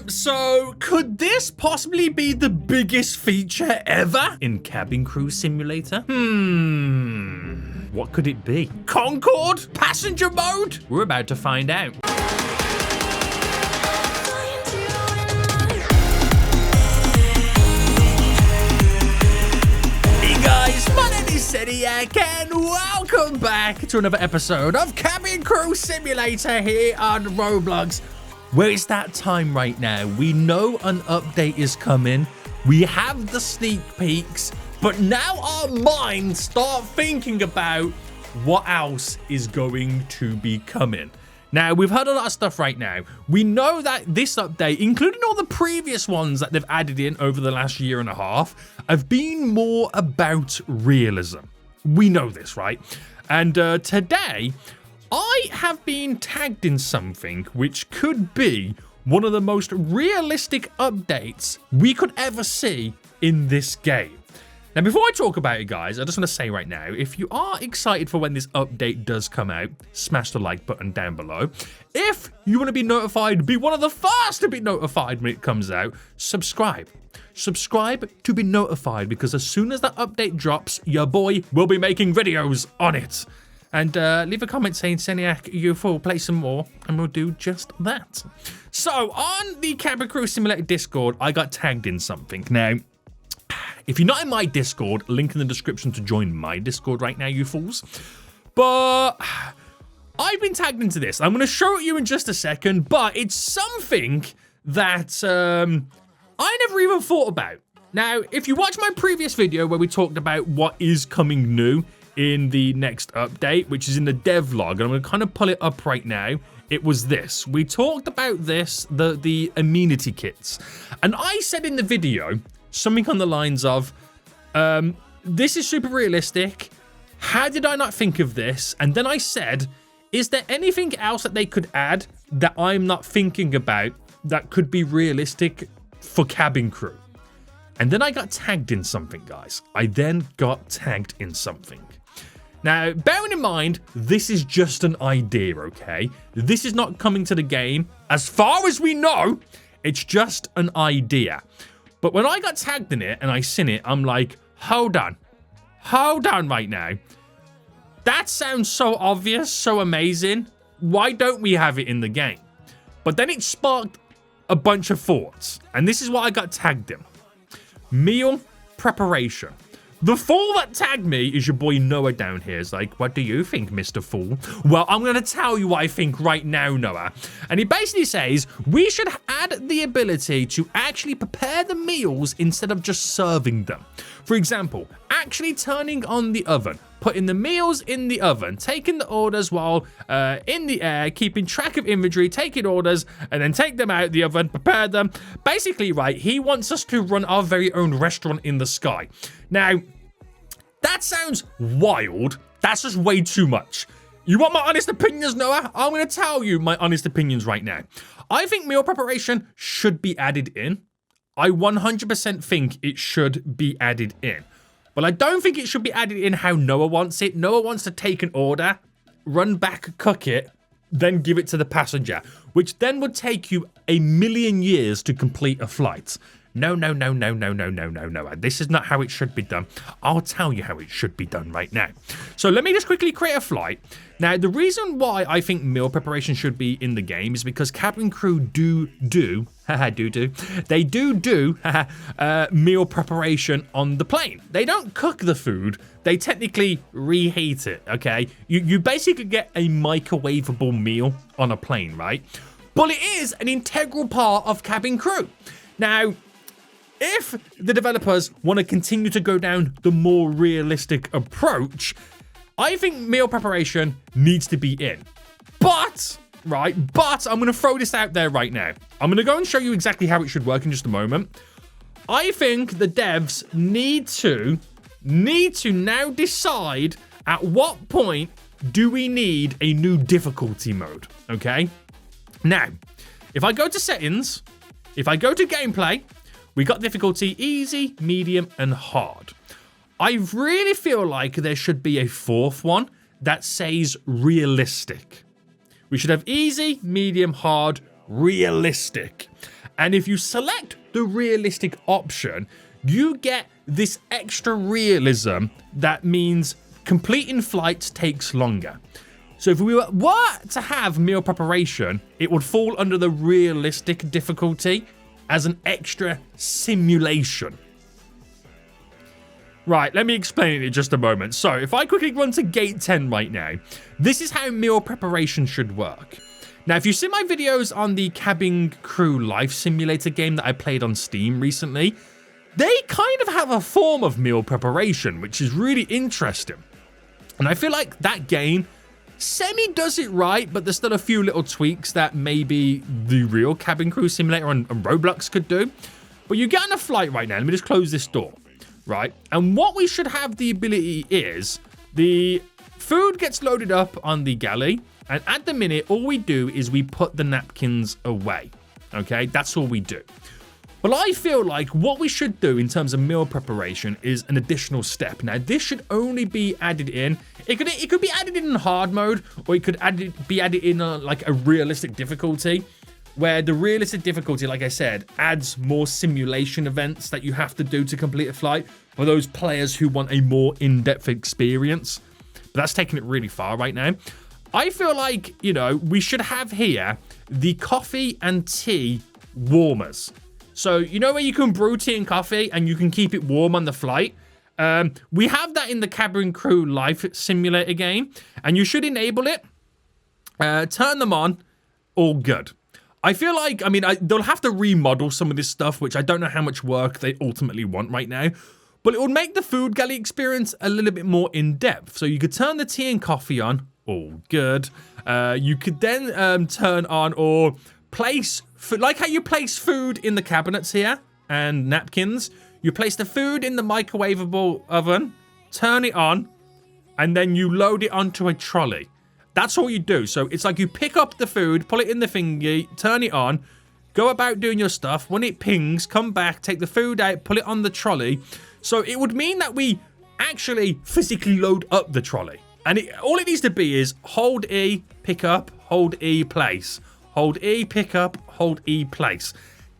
So could this possibly be the biggest feature ever in Cabin Crew Simulator? What could it be? Concord? Passenger mode? We're about to find out. Hey guys, my name is SENIAC and welcome back to another episode of Cabin Crew Simulator here on Roblox. Where it's that time right now. We know an update is coming. We have the sneak peeks, but now our minds start thinking about what else is going to be coming. Now, we've heard a lot of stuff right now. We know that this update, including all the previous ones that they've added in over the last year and a half, have been more about realism. We know this, right? And today, I have been tagged in something which could be one of the most realistic updates we could ever see in this game. Now, before I talk about it, guys, I just want to say right now, if you are excited for when this update does come out, smash the like button down below. If you want to be notified, be one of the first to be notified when it comes out, subscribe. Subscribe to be notified, because as soon as that update drops, your boy will be making videos on it. And leave a comment saying, SENIAC, you fool, play some more, and we'll do just that. So, on the Cabin Crew Simulator Discord, I got tagged in something. Now, if you're not in my Discord, link in the description to join my Discord right now, you fools. But I've been tagged into this. I'm going to show it you in just a second, but it's something that I never even thought about. Now, if you watch my previous video where we talked about what is coming new in the next update, which is in the devlog, and I'm going to kind of pull it up right now. It was this. We talked about this, the amenity kits. And I said in the video something on the lines of, this is super realistic. How did I not think of this? And then I said, is there anything else that they could add that I'm not thinking about that could be realistic for Cabin Crew? And then I got tagged in something, guys. I then got tagged in something. Now, bearing in mind, this is just an idea, okay? This is not coming to the game. As far as we know, it's just an idea. But when I got tagged in it and I seen it, I'm like, hold on right now. That sounds so obvious, so amazing. Why don't we have it in the game? But then it sparked a bunch of thoughts. And this is what I got tagged in. Meal preparation. The fool that tagged me is your boy Noah down here. Is like, what do you think, Mr. Fool? Well, I'm going to tell you what I think right now, Noah. And he basically says we should add the ability to actually prepare the meals instead of just serving them. For example, actually turning on the oven, putting the meals in the oven, taking the orders while in the air, keeping track of inventory, taking orders, and then take them out the oven, prepare them. Basically, right, he wants us to run our very own restaurant in the sky. Now, that sounds wild. That's just way too much. You want my honest opinions, Noah? I'm going to tell you my honest opinions right now. I think meal preparation should be added in. I 100% think it should be added in. But I don't think it should be added in how Noah wants it. Noah wants to take an order, run back, cook it, then give it to the passenger, which then would take you 1,000,000 years to complete a flight. No. This is not how it should be done. I'll tell you how it should be done right now. So let me just quickly create a flight. Now, the reason why I think meal preparation should be in the game is because Cabin Crew do meal preparation on the plane. They don't cook the food. They technically reheat it, okay? You basically get a microwavable meal on a plane, right? But it is an integral part of Cabin Crew. Now, if the developers want to continue to go down the more realistic approach, I think meal preparation needs to be in. But I'm going to throw this out there right now. I'm going to go and show you exactly how it should work in just a moment. I think the devs need to now decide at what point do we need a new difficulty mode, okay? Now, if I go to settings, if I go to gameplay, we got difficulty easy, medium, and hard. I really feel like there should be a fourth one that says realistic. We should have easy, medium, hard, realistic. And if you select the realistic option, you get this extra realism that means completing flights takes longer. So if we were to have meal preparation, it would fall under the realistic difficulty as an extra simulation. Right, let me explain it in just a moment. So if I quickly run to gate 10 right now, this is how meal preparation should work. Now, if you see my videos on the cabin crew life simulator game that I played on Steam recently, they kind of have a form of meal preparation, which is really interesting. And I feel like that game semi does it right, but there's still a few little tweaks that maybe the real cabin crew simulator on Roblox could do. But you get on a flight right now. Let me just close this door, right? And what we should have the ability is the food gets loaded up on the galley. And at the minute, all we do is we put the napkins away. Okay, that's all we do. But I feel like what we should do in terms of meal preparation is an additional step. Now, this should only be added in. It could be added in hard mode, or it could be added in like a realistic difficulty, where the realistic difficulty, like I said, adds more simulation events that you have to do to complete a flight for those players who want a more in-depth experience. But that's taking it really far right now. I feel like, you know, we should have here the coffee and tea warmers. So, you know where you can brew tea and coffee and you can keep it warm on the flight? We have that in the cabin crew life simulator game, and you should enable it, turn them on, all good. I feel like, I mean, they'll have to remodel some of this stuff, which I don't know how much work they ultimately want right now, but it would make the food galley experience a little bit more in-depth. So you could turn the tea and coffee on, all good. You could then turn on or place, like how you place food in the cabinets here and napkins, you place the food in the microwavable oven, turn it on, and then you load it onto a trolley. That's all you do. So it's like you pick up the food, pull it in the thingy, turn it on, go about doing your stuff. When it pings, come back, take the food out, pull it on the trolley. So it would mean that we actually physically load up the trolley. And all it needs to be is hold E, pick up, hold E, place. Hold E, pick up, hold E, place.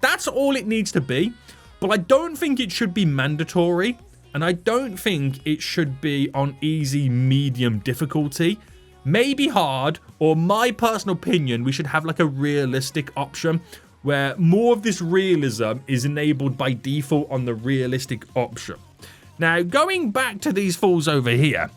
That's all it needs to be. But I don't think it should be mandatory. And I don't think it should be on easy, medium difficulty. Maybe hard, or my personal opinion, we should have like a realistic option where more of this realism is enabled by default on the realistic option. Now, going back to these fools over here,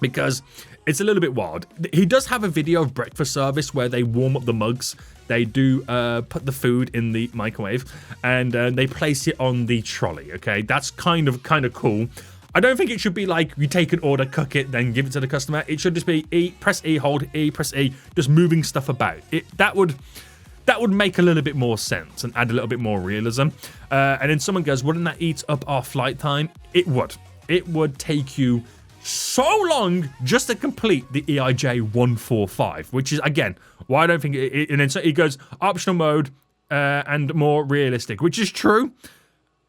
because it's a little bit wild. He does have a video of breakfast service where they warm up the mugs. They do put the food in the microwave and they place it on the trolley. Okay, that's kind of cool. I don't think it should be like you take an order, cook it, then give it to the customer. It should just be E, press E, hold E, press E, just moving stuff about. That would make a little bit more sense and add a little bit more realism. And then someone goes, wouldn't that eat up our flight time? It would. It would take you so long just to complete the EIJ 145, which is, again, why I don't think it, and then so it goes optional mode and more realistic, which is true.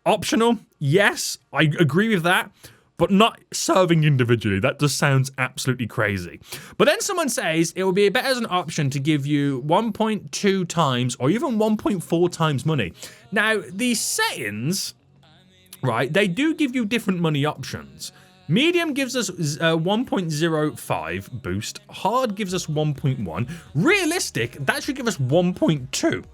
Optional, yes, I agree with that, but not serving individually. That just sounds absolutely crazy. But then someone says it would be better as an option to give you 1.2 times or even 1.4 times money. Now, these settings, right, they do give you different money options. Medium gives us 1.05 boost. Hard gives us 1.1. Realistic, that should give us 1.2.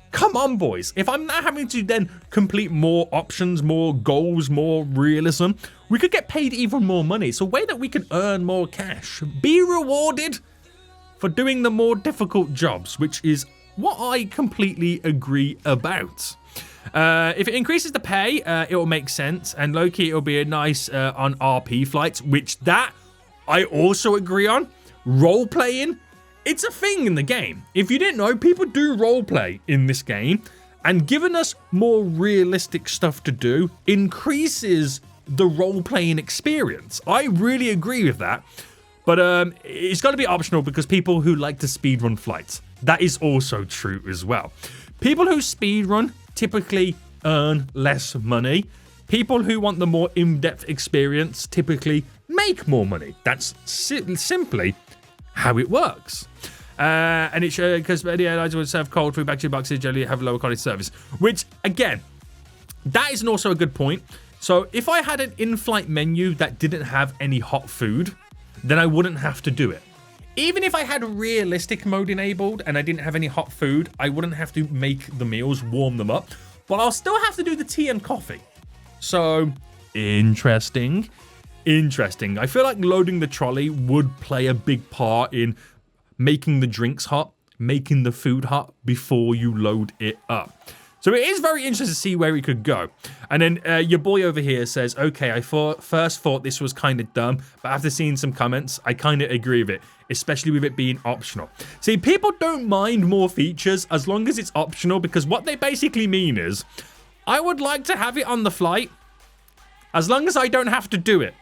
Come on, boys. If I'm not having to then complete more options, more goals, more realism, we could get paid even more money. It's a way that we can earn more cash. Be rewarded for doing the more difficult jobs, which is what I completely agree about. If it increases the pay, it will make sense. And low-key, it will be a nice on RP flights, which that I also agree on. Role-playing, it's a thing in the game. If you didn't know, people do roleplay in this game. And giving us more realistic stuff to do increases the role-playing experience. I really agree with that. But it's got to be optional because people who like to speedrun flights, that is also true as well. People who speedrun typically earn less money. People who want the more in-depth experience typically make more money. That's simply how it works. And it shows because the airlines would serve cold food back to your boxes, generally have lower quality service. Which, again, that is also a good point. So if I had an in-flight menu that didn't have any hot food, then I wouldn't have to do it. Even if I had realistic mode enabled and I didn't have any hot food, I wouldn't have to make the meals, warm them up. But I'll still have to do the tea and coffee. So, interesting. Interesting. I feel like loading the trolley would play a big part in making the drinks hot, making the food hot before you load it up. So it is very interesting to see where it could go. And then your boy over here says, okay, I first thought this was kind of dumb, but after seeing some comments, I kind of agree with it, especially with it being optional. See, people don't mind more features as long as it's optional, because what they basically mean is, I would like to have it on the flight as long as I don't have to do it.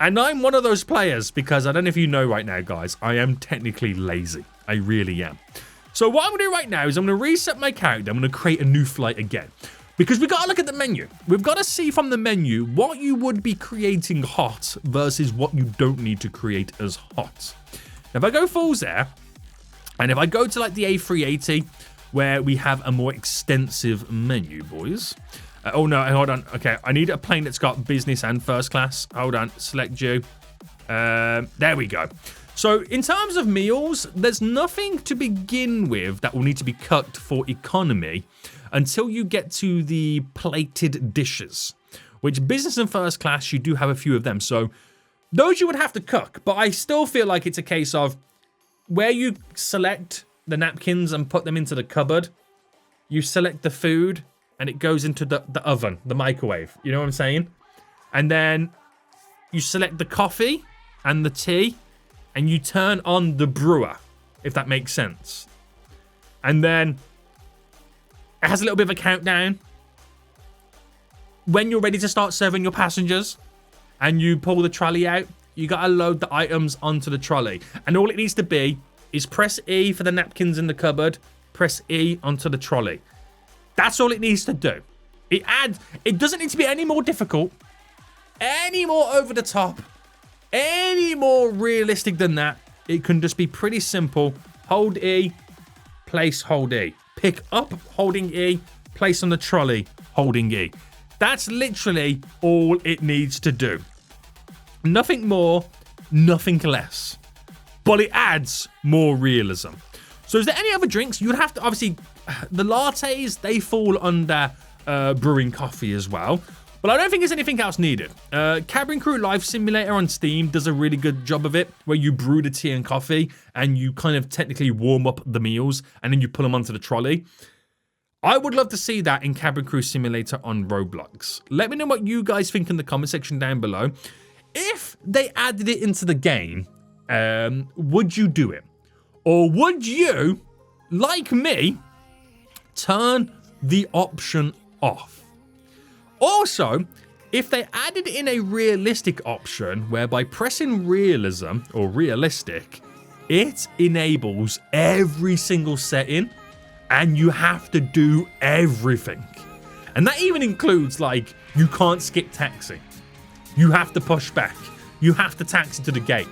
And I'm one of those players because I don't know if you know right now, guys, I am technically lazy. I really am. So what I'm going to do right now is I'm going to reset my character. I'm going to create a new flight again. Because we've got to look at the menu. We've got to see from the menu what you would be creating hot versus what you don't need to create as hot. Now, if I go full there, and if I go to like the A380, where we have a more extensive menu, boys. Oh, no, hold on. Okay, I need a plane that's got business and first class. Hold on, select you. There we go. So in terms of meals, there's nothing to begin with that will need to be cooked for economy until you get to the plated dishes, which business and first class, you do have a few of them. So those you would have to cook, but I still feel like it's a case of where you select the napkins and put them into the cupboard, you select the food and it goes into the oven, the microwave. You know what I'm saying? And then you select the coffee and the tea, and you turn on the brewer, if that makes sense. And then it has a little bit of a countdown. When you're ready to start serving your passengers and you pull the trolley out, you got to load the items onto the trolley. And all it needs to be is press E for the napkins in the cupboard, press E onto the trolley. That's all it needs to do. It doesn't need to be any more difficult, any more over the top, any more realistic than that. It can just be pretty simple. Hold E, place, hold E. Pick up, holding E, place on the trolley, holding E. That's literally all it needs to do. Nothing more, nothing less. But it adds more realism. So is there any other drinks? You'd have to, obviously, the lattes, they fall under brewing coffee as well. But I don't think there's anything else needed. Cabin Crew Life Simulator on Steam does a really good job of it, where you brew the tea and coffee and you kind of technically warm up the meals and then you pull them onto the trolley. I would love to see that in Cabin Crew Simulator on Roblox. Let me know what you guys think in the comment section down below. If they added it into the game, would you do it? Or would you, like me, turn the option off? Also, if they added in a realistic option, where by pressing realism or realistic, it enables every single setting and you have to do everything. And that even includes, like, you can't skip taxi. You have to push back. You have to taxi to the gate.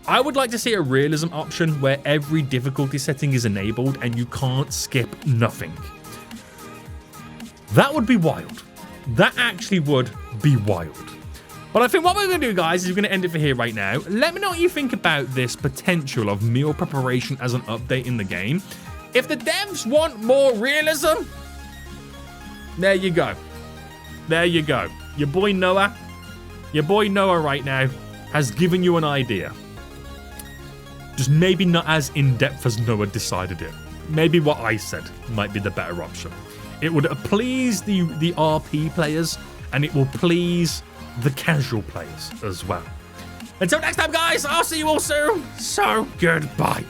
I would like to see a realism option where every difficulty setting is enabled and you can't skip nothing. That would be wild. That actually would be wild. But I think what we're going to do, guys, is we're going to end it for here right now. Let me know what you think about this potential of meal preparation as an update in the game. If the devs want more realism, there you go. There you go. Your boy Noah right now has given you an idea. Just maybe not as in-depth as Noah decided it. Maybe what I said might be the better option. It would please the RP players, and it will please the casual players as well. Until next time, guys, I'll see you all soon. So, goodbye.